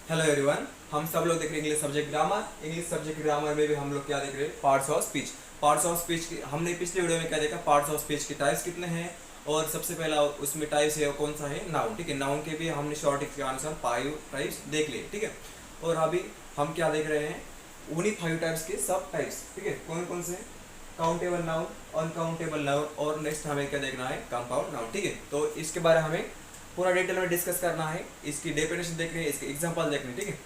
Hello everyone, हम सब लोग देख रहे हैं English subject grammar. English subject grammar में भी हम लोग क्या देख रहे हैं? Parts of speech. Parts of speech की हमने पिछले वीडियो में क्या देखा? पार्ट्स ऑफ स्पीच के टाइप्स कितने हैं, और सबसे पहला उसमें टाइप्स है वो कौन सा है? नाउन। ठीक है, नाउन के भी हमने शॉर्ट के अनुसार 5 टाइप्स देख लिए। ठीक है, और अभी हम क्या देख रहे हैं? उन्हीं 5 टाइप्स के सब टाइप्स। ठीक है, कौन कौन से? काउंटेबल नाउन, अनकाउंटेबल नाउन, और नेक्स्ट हमें क्या देखना है? Compound noun. ठीक है, तो इसके बारे में हमें पूरा डिटेल में डिस्कस करना है। इसकी डेफिनेशन देखनी है, इसके एग्जांपल देखने। ठीक है,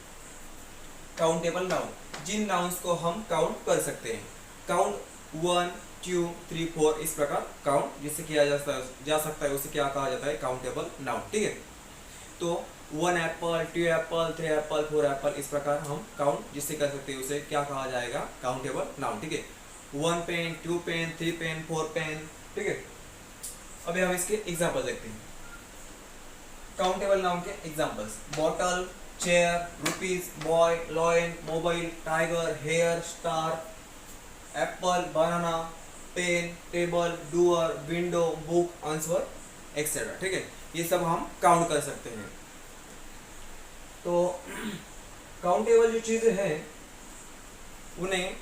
काउंटेबल नाउन, जिन नाउन्स को हम काउंट कर सकते हैं। काउंट 1 2 3 4 इस प्रकार काउंट जिससे किया जा सकता है उसे क्या कहा जाता है? Countable noun. ठीक है, तो 1 एप्पल, 2 एप्पल, 3 एप्पल, 4 एप्पल इस प्रकार हम काउंट जिससे कर सकते हैं उसे क्या कहा जाएगा? Countable noun. ठीक है, 1 पेन, 2 पेन, 3 पेन, 4 पेन। ठीक है, अभी हम इसके एग्जाम्पल देखते हैं। काउंटेबल नाउन के examples: bottle, chair, rupees, boy, lion, mobile, tiger, hair, star, apple, banana, pen, table, door, window, book, answer etcetera. ठीक है, ये सब हम काउंट कर सकते हैं। तो काउंटेबल जो चीजें हैं उन्हें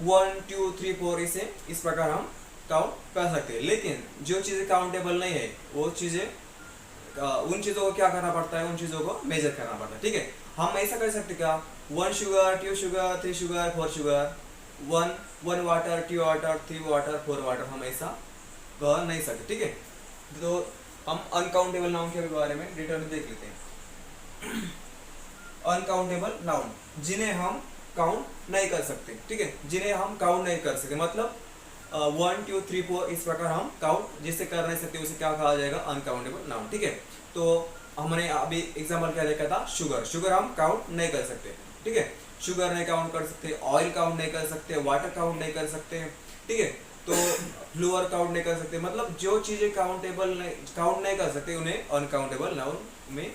1 2 3 4 इसे इस प्रकार हम काउंट कर सकते हैं। लेकिन जो चीजें काउंटेबल नहीं है वो चीजें उन चीज़ों को क्या करना पड़ता है? उन चीज़ों को मेजर करना पड़ता है। ठीक है, हम ऐसा कर सकते क्या? 1 sugar, 2 sugar, 3 sugar, 4 sugar, 1 water, 2 water, 3 water, 4 water, हम ऐसा कह नहीं सकते। ठीक है, तो हम अनकाउंटेबल नाउन के बारे में डिटेल में देख लेते हैं। अनकाउंटेबल नाउन, जिन्हें हम काउंट नहीं कर सकते। ठीक है, जिन्हें हम काउंट नहीं कर सकते, मतलब 1 2 3 4 इस प्रकार हम काउंट जिससे कर नहीं सकते उसे क्या कहा जाएगा? Uncountable noun. ठीक है, तो हमने अभी एग्जांपल क्या देखा था? शुगर। शुगर हम काउंट नहीं कर सकते। ठीक है, शुगर नहीं काउंट कर सकते, ऑयल काउंट नहीं कर सकते, वाटर काउंट नहीं कर सकते। ठीक है, तो फ्लोअर काउंट नहीं कर सकते, मतलब जो चीजें काउंट नहीं कर सकते उन्हें अनकाउंटेबल नाउन में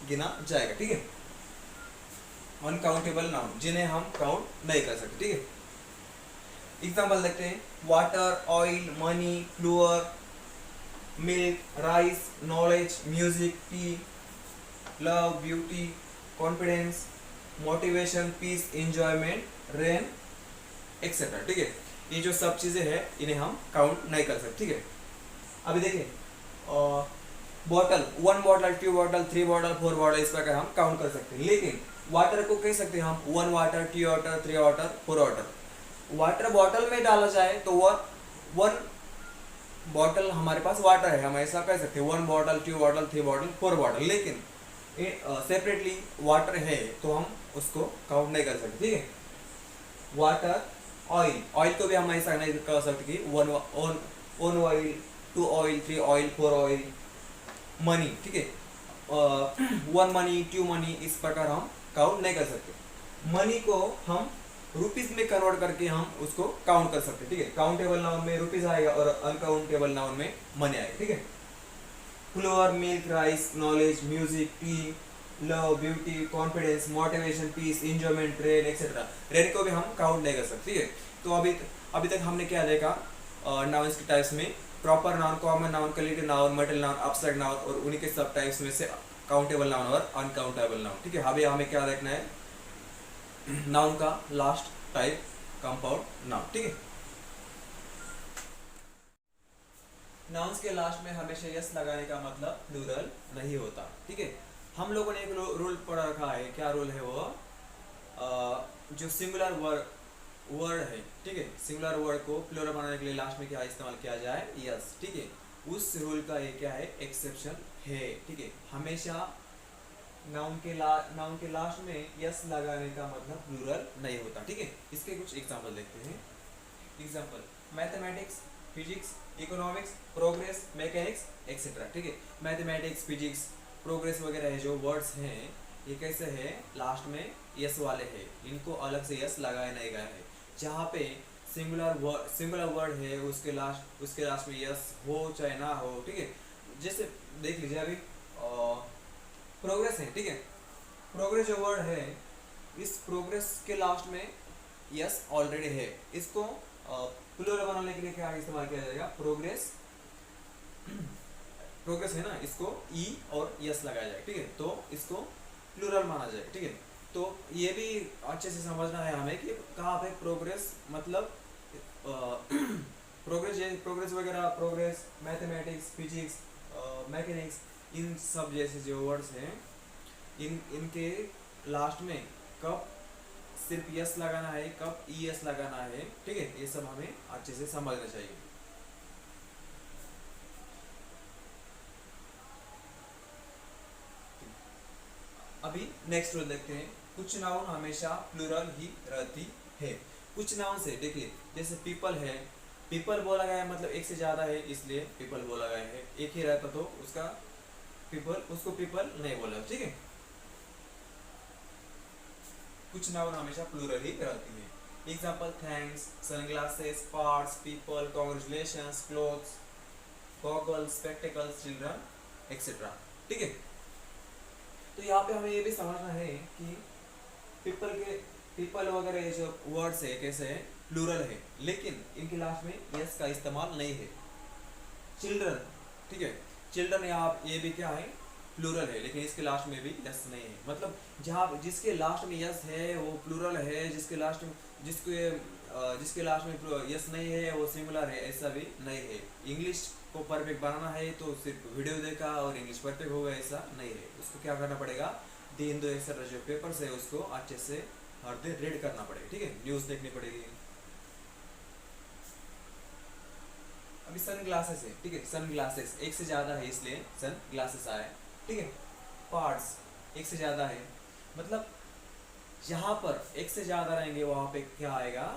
गिना जाएगा। ठीक है, अनकाउंटेबल नाउन जिन्हें हम काउंट नहीं कर सकते। ठीक है, एग्जाम्पल देखते हैं। Water, oil, money, flour, milk, rice, knowledge, music, tea, love, beauty, confidence, motivation, peace, enjoyment, rain etcetera. ठीक है, ये जो सब चीजें हैं इन्हें हम काउंट नहीं कर सकते। ठीक है, अभी देखें, bottle 1 bottle, 2 bottle, 3 bottle, 4 bottle इस प्रकार हम काउंट कर सकते हैं। लेकिन वाटर को कह सकते हैं हम 1 water, 2 water, 3 water, 4 water. Water bottle में डाला जाए तो वह 1 बॉटल हमारे पास वाटर है, हम ऐसा कह सकते हैं 1 बॉटल, 2 बॉटल, 3 बॉटल, 4 बॉटल। लेकिन सेपरेटली वाटर है तो हम उसको काउंट नहीं कर सकते। ठीक है, वाटर, ऑयल, ऑयल को भी हम ऐसा नहीं कर सकते कि 1 oil, 2 oil, 3 oil, 4 oil. Money, ठीक है, 1 मनी, 2 मनी इस प्रकार हम काउंट नहीं कर सकते। मनी को हम रुपीज में कन्वर्ट करके हम उसको काउंट कर सकते हैं। ठीक है, काउंटेबल नाउन में रुपीज आएगा और अनकाउंटेबल नाउन में मनी आएगा। ठीक है, flour, milk, rice, knowledge, music, tea, love, beauty, confidence, motivation, peace, enjoyment, rain etcetera. Rain को भी हम काउंट नहीं कर सकते। ठीक है, तो अभी तक हमने क्या देखा? नाउन्स के टाइप्स में proper noun, common noun, quality noun, material noun, abstract noun, और उन्हीं के सब टाइप्स में से काउंटेबल नाउन और अनकाउंटेबल नाउन। ठीक है, अभी हमें क्या देखना है? नाउन का लास्ट टाइप, कंपाउंड नाउन। ठीक है, नाउन्स के लास्ट में हमेशा यस लगाने का मतलब प्लूरल नहीं होता। ठीक है, हम लोगों ने एक रूल पढ़ा रखा है। क्या रूल है वो? जो सिंगुलर वर्ड है, ठीक है, सिंगुलर वर्ड को प्लूरल बनाने के लिए लास्ट में क्या इस्तेमाल किया जाए? यस। ठीक है, उस रूल का ये क्या है? एक्सेप्शन है। ठीक है, हमेशा नाउन के लास्ट में यस लगाने का मतलब प्लूरल नहीं होता। ठीक है, इसके कुछ एग्जांपल देखते हैं। Example: mathematics, physics, economics, progress, mechanics etcetera. ठीक है, मैथमेटिक्स, फिजिक्स, प्रोग्रेस वगैरह है जो वर्ड्स हैं ये कैसे है? लास्ट में यस वाले हैं, इनको अलग से यस लगाया नहीं गया है। जहाँ पे सिंगुलर वर्ड है उसके लास्ट में यस हो चाहे ना हो। ठीक है, जैसे देख लीजिए अभी प्रोग्रेस है। ठीक है, प्रोग्रेस जो वर्ड है इस प्रोग्रेस के लास्ट में यस ऑलरेडी है। इसको प्लूरल बनाने के लिए क्या इस्तेमाल किया जाएगा? प्रोग्रेस प्रोग्रेस है ना, इसको ई और यस लगाया जाए। ठीक है, तो इसको प्लूरल माना जाए, ठीक है। तो ये भी अच्छे से समझना है हमें कि कहाँ पे प्रोग्रेस मतलब प्रोग्रेस वगैरह, प्रोग्रेस, मैथमेटिक्स, फिजिक्स, मैकेनिक्स, इन सब जैसे जो वर्ड्स हैं, इनके लास्ट में कब सिर्फ यस लगाना है, कब ई एस लगाना है, ठीक है, ये सब हमें अच्छे से समझना चाहिए। अभी नेक्स्ट रूल देखते हैं। कुछ नाउन हमेशा प्लूरल ही रहती है। कुछ नाउन से देखिए, जैसे पीपल है, पीपल बोला गया है मतलब एक से ज्यादा है, इसलिए पीपल बोला गया है। एक ही रहता तो उसका पीपल, उसको पीपल नहीं बोला, ठीक है। कुछ नाउन हमेशा प्लूरल ही रहती है। Example thanks, sunglasses, parts, people, congratulations, clothes, goggles, spectacles, children, etcetera, ठीक है। तो यहाँ पे हमें ये भी समझना है कि पीपल के, पीपल वगैरह ये जो वर्ड्स है कैसे है, प्लूरल है, लेकिन इनके लास्ट में यस का इस्तेमाल नहीं है। चिल्ड्रन, ठीक है, चिल्ड्रन यहाँ ये भी क्या है, प्लूरल है, लेकिन इसके लास्ट में भी यस नहीं है। मतलब जहाँ जिसके लास्ट में यस है वो प्लूरल है, जिसके लास्ट में जिसके लास्ट में यस नहीं है वो सिंगुलर है, ऐसा भी नहीं है। इंग्लिश को परफेक्ट बनाना है तो सिर्फ वीडियो देखा और इंग्लिश परफेक्ट होगा ऐसा नहीं है। उसको क्या करना पड़ेगा, द हिंदू एक्सेट्रा जो पेपर्स है उसको अच्छे से हर दिन रीड करना पड़ेगा, ठीक है, न्यूज़ देखनी पड़ेगी। अभी सन ग्लासेस है, ठीक है, सन ग्लासेस एक से ज्यादा है इसलिए सन ग्लासेस आए, ठीक है। पार्ट्स एक से ज्यादा है, मतलब जहां पर एक से ज्यादा रहेंगे वहां पे क्या आएगा,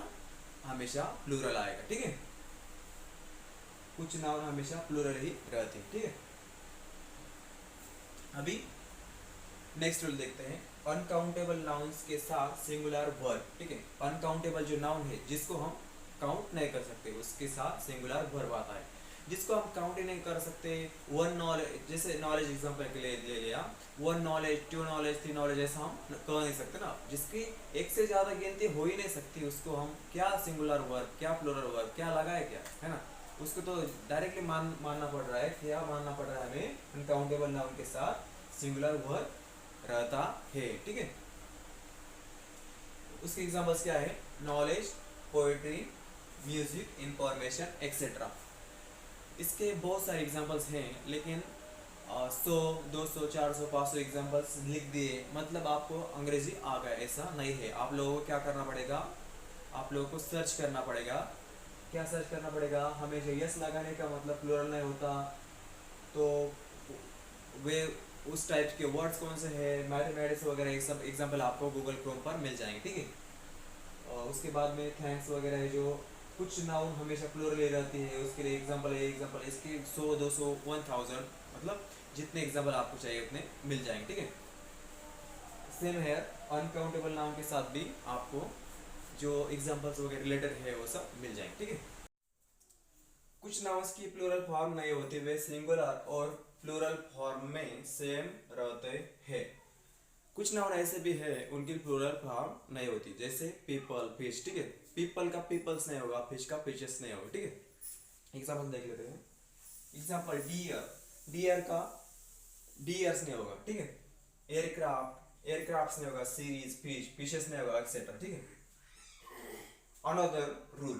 हमेशा प्लूरल आएगा, ठीक है। कुछ नाउन हमेशा प्लूरल ही रहती है, ठीक है। अभी नेक्स्ट रूल देखते हैं। अनकाउंटेबल नाउन्स के साथ सिंगुलर वर्ब, ठीक है। अनकाउंटेबल जो नाउन है जिसको हम काउंट नहीं कर सकते उसके साथ सिंगुलर वर्ब आता है। जिसको हम काउंट ही नहीं कर सकते, वन नॉलेज, जैसे नॉलेज एग्जांपल के लिए ले लिया, one knowledge, two knowledge, three knowledge, ऐसा हम कह नहीं सकते ना। जिसकी एक से ज्यादा गिनती हो ही नहीं सकती उसको हम क्या सिंगुलर वर्ब, क्या प्लूरल वर्ब, क्या लगाए, क्या है ना, उसको तो डायरेक्टली मानना पड़ रहा है, क्या मानना पड़ रहा है हमें, अनकाउंटेबल नाउन के साथ सिंगुलर वर्ब रहता है, ठीक है। उसके एग्जांपल्स क्या है, knowledge, poetry, music, information, etcetera. इसके बहुत सारे एग्जांपल्स हैं, लेकिन 100, 200, 400, 500 एग्जांपल्स लिख दिए मतलब आपको अंग्रेजी आ गया ऐसा नहीं है। आप लोगों को क्या करना पड़ेगा, आप लोगों को सर्च करना पड़ेगा। क्या सर्च करना पड़ेगा, हमें जो यस लगाने का मतलब प्लूरल नहीं होता, तो वे उस टाइप के वर्ड्स कौन से हैं, मैथमेटिक्स वगैरह, ये सब एग्जांपल आपको गूगल क्रोम पर मिल जाएंगे, ठीक है। और उसके बाद में थैंक्स वगैरह है, जो कुछ नाउन हमेशा प्लूरल ही रहती है, उसके लिए एग्जांपल है, एग्जांपल इसके 100, 200, 1000, मतलब जितने एग्जांपल आपको चाहिए उतने मिल जाएंगे, ठीक है। सेम है, अनकाउंटेबल नाउन के साथ भी आपको जो एग्जांपल्स वगैरह रिलेटेड है वो सब मिल जाएंगे, ठीक है। कुछ नाउन्स की प्लूरल फॉर्म नहीं होती, वे सिंगुलर और प्लूरल फॉर्म में सेम रहते हैं। कुछ नाउन ऐसे भी है उनकी प्लूरल फॉर्म नहीं होती, जैसे पीपल, फिश, ठीक है। पीपल का पीपल्स नहीं होगा, फिश का फिशेस नहीं होगा, ठीक है। एग्जांपल देख लेते हैं। एग्जांपल डियर, डियर का डियर्स नहीं होगा, ठीक है। एयरक्राफ्ट, एयरक्राफ्ट्स नहीं होगा। सीरीज, फिश, फिशेस नहीं होगा, एक्सेट्रा, ठीक है। Another rule,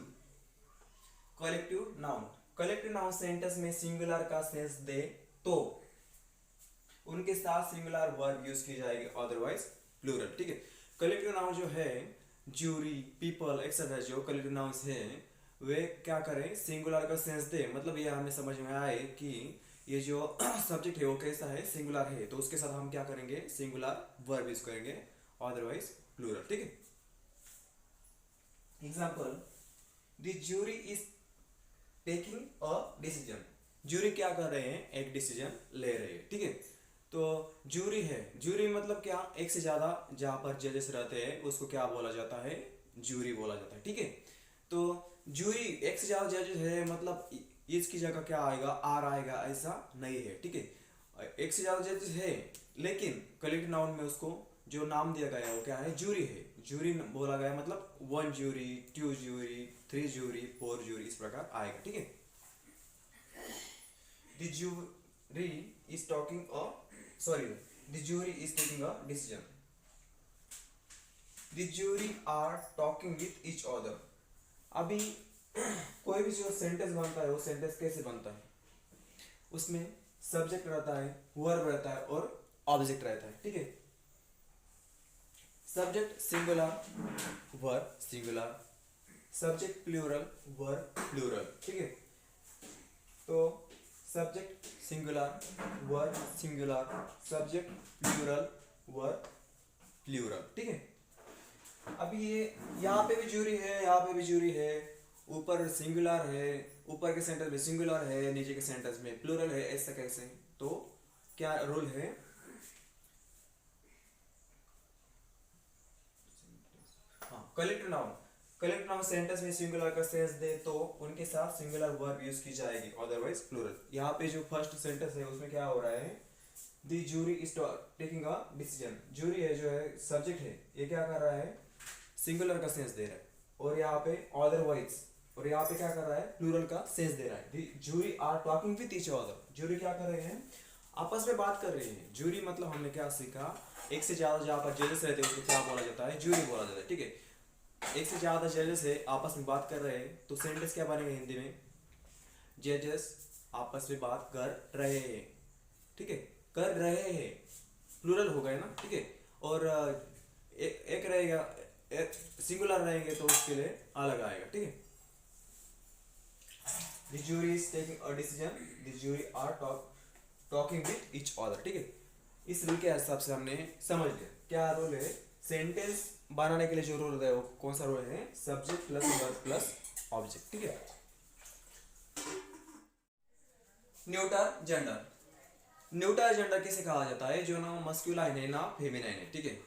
collective noun, collective noun sentence में सिंगुलर का सेंस दे तो उनके साथ सिंगुलर वर्ब यूज की जाएगी, अदरवाइज प्लूरल, ठीक है। कलेक्टिव नाउन जो है, ज्यूरी, पीपल, एक्सेट्रा, जो कलेक्टिव नाउन्स है वे क्या करें, सिंगुलर का सेंस दे, मतलब ये हमें समझ में आए कि ये जो सब्जेक्ट है वो कैसा है, सिंगुलर है, तो उसके साथ हम क्या करेंगे, सिंगुलर वर्ब यूज करेंगे, अदरवाइज प्लूरल, ठीक है। Example, the jury is taking a decision, jury क्या कर रहे हैं, एक डिसीजन ले रहे हैं, ठीक है। तो ज्यूरी है, ज्यूरी मतलब क्या, एक से ज्यादा जहां पर जजेस रहते हैं उसको क्या बोला जाता है, ज्यूरी बोला जाता है, ठीक है। तो ज्यूरी एक से ज्यादा जजेस है मतलब इसकी जगह क्या आएगा, आर आएगा, ऐसा नहीं है, ठीक है। एक से ज्यादा जजेस है, लेकिन कलेक्टिव नाउन में उसको जो नाम दिया गया है वो क्या है, ज्यूरी है। ज्यूरी बोला गया मतलब 1 ज्यूरी, 2 ज्यूरी, 3 ज्यूरी, 4 ज्यूरी, इस प्रकार आएगा, ठीक है। The jury is talking a sorry, the jury is taking a decision. The jury are talking with each other. अभी कोई भी जो सेंटेंस बनता है वो सेंटेंस कैसे बनता है, उसमें सब्जेक्ट रहता है, वर्ब रहता है और ऑब्जेक्ट रहता है, ठीक है। Subject singular, verb singular, subject plural, verb plural, ठीक है। तो subject singular, verb singular, subject plural, verb plural, ठीक है। अब ये यहाँ पे भी जूरी है, यहाँ पे भी जूरी है, ऊपर सिंगुलर है, ऊपर के सेंटेंस में सिंगुलर है, नीचे के सेंटेंस में प्लूरल है, ऐसा कैसे? तो क्या रूल है? हाँ, collective noun, collective noun sentence में सिंगुलर का सेंस दे तो उनके साथ सिंगुलर वर्ब यूज की जाएगी, अदरवाइज प्लूरल। यहाँ पे जो फर्स्ट सेंटेंस है उसमें क्या हो रहा है? The jury is taking a decision. Jury है जो है सब्जेक्ट है, ये क्या कर रहा है? सिंगुलर का सेंस दे रहा है, और यहाँ पे अदरवाइज, और यहाँ पे क्या कर रहा है? प्लूरल का सेंस दे रहा है। The jury are talking with each other. Jury क्या कर रहे हैं? आपस में बात कर रहे हैं। जूरी मतलब हमने क्या सीखा? एक से ज्यादा जहाँ पर जजेस रहते हैं उसको क्या बोला जाता है? जूरी बोला जाता है, ठीक है। एक से ज्यादा जजेस है, आपस में बात कर रहे हैं, तो सेंटेंस क्या बनेगा हिंदी में? जजेस आपस में बात कर रहे हैं, ठीक है। कर रहे हैं प्लूरल हो गए ना, ठीक है। और एक रहेगा, एक सिंगुलर रहेंगे तो उसके लिए अलग आएगा, ठीक है। The jury is taking a decision. The jury are talking with each other, ठीक है। इस रूल के हिसाब से हमने समझ लिया क्या रूल है। सेंटेंस बनाने के लिए जो रूल है वो कौन सा रूल है? Subject plus verb plus object, ठीक है। Neuter gender. न्यूटर जेंडर किसे कहा जाता है? जो ना मस्कुलाइन है ना फेमिनाइन है, ठीक है।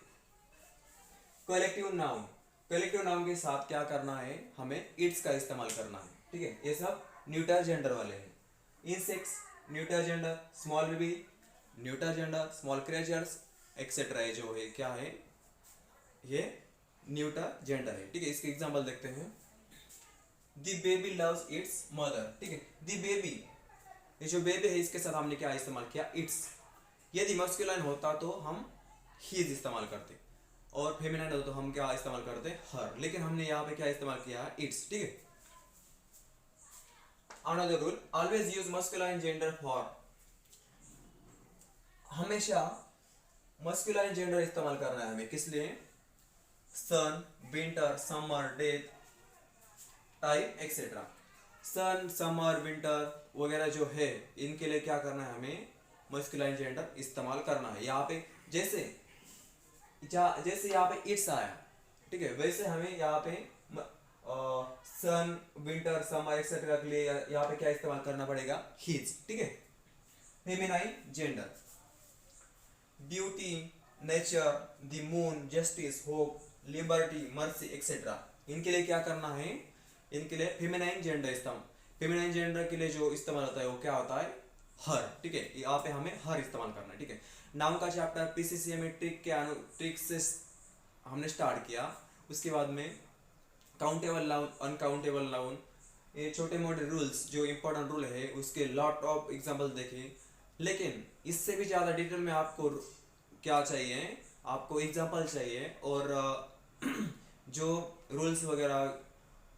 कलेक्टिव नाउन, कलेक्टिव नाउन के साथ क्या करना है? हमें इट्स का इस्तेमाल करना है, ठीक है। ये सब न्यूटर जेंडर वाले हैं। Insects neuter gender, small baby neuter gender, small creatures etcetera है जो है क्या है? ये न्यूटर जेंडर है, ठीक है। इसके एग्जांपल देखते हैं। The baby loves it's mother, ठीक है। द बेबी, ये जो बेबी है इसके साथ हमने क्या इस्तेमाल किया? इट्स। यदि मस्कुलाइन होता तो हम हीज इस्तेमाल करते, और फेमिनाइन होता तो हम क्या इस्तेमाल करते? हर। लेकिन हमने यहाँ पे क्या इस्तेमाल किया? इट्स, ठीक है। Another rule, always use masculine gender for. हमेशा मस्कुलाइन जेंडर इस्तेमाल करना है हमें, किस लिए? Sun, winter, summer, death, time etcetera. Sun, summer, winter वगैरह जो है इनके लिए क्या करना है? हमें मस्कुलाइन जेंडर इस्तेमाल करना है। यहाँ पे जैसे यहाँ पे इट्स आया, ठीक है, वैसे हमें यहाँ पे सन, विंटर, समर एक्सेट्रा के लिए यहाँ पे क्या इस्तेमाल करना पड़ेगा? हिज, ठीक है। Feminine gender, beauty, nature, the moon, justice, hope, liberty, mercy etcetera, इनके लिए क्या करना है? इनके लिए फेमिनाइन जेंडर इस्तेमाल। फेमिनाइन जेंडर के लिए जो इस्तेमाल होता है वो क्या होता है? हर, ठीक है। यहाँ पे हमें हर इस्तेमाल करना है, ठीक है। नाउन का चैप्टर पीसीसीएम में ट्रिक से हमने स्टार्ट किया। उसके बाद में काउंटेबल नाउन, अनकाउंटेबल नाउन, ये छोटे मोटे रूल्स जो इंपॉर्टेंट रूल है उसके लॉट ऑफ एग्जांपल देखे। लेकिन इससे भी ज़्यादा डिटेल में आपको क्या चाहिए? आपको एग्जांपल चाहिए, और जो रूल्स वगैरह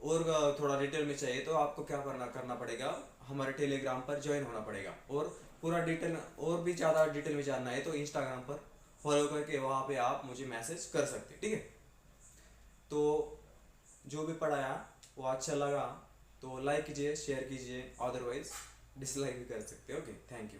और थोड़ा डिटेल में चाहिए तो आपको क्या करना पड़ेगा? हमारे टेलीग्राम पर ज्वाइन होना पड़ेगा। और पूरा डिटेल और भी ज़्यादा डिटेल में जानना है तो इंस्टाग्राम पर फॉलो करके वहाँ पे आप मुझे मैसेज कर सकते हैं, ठीक है। तो जो भी पढ़ाया वो अच्छा लगा तो लाइक कीजिए, शेयर कीजिए, अदरवाइज डिसलाइक भी कर सकते हैं। Okay, thank you.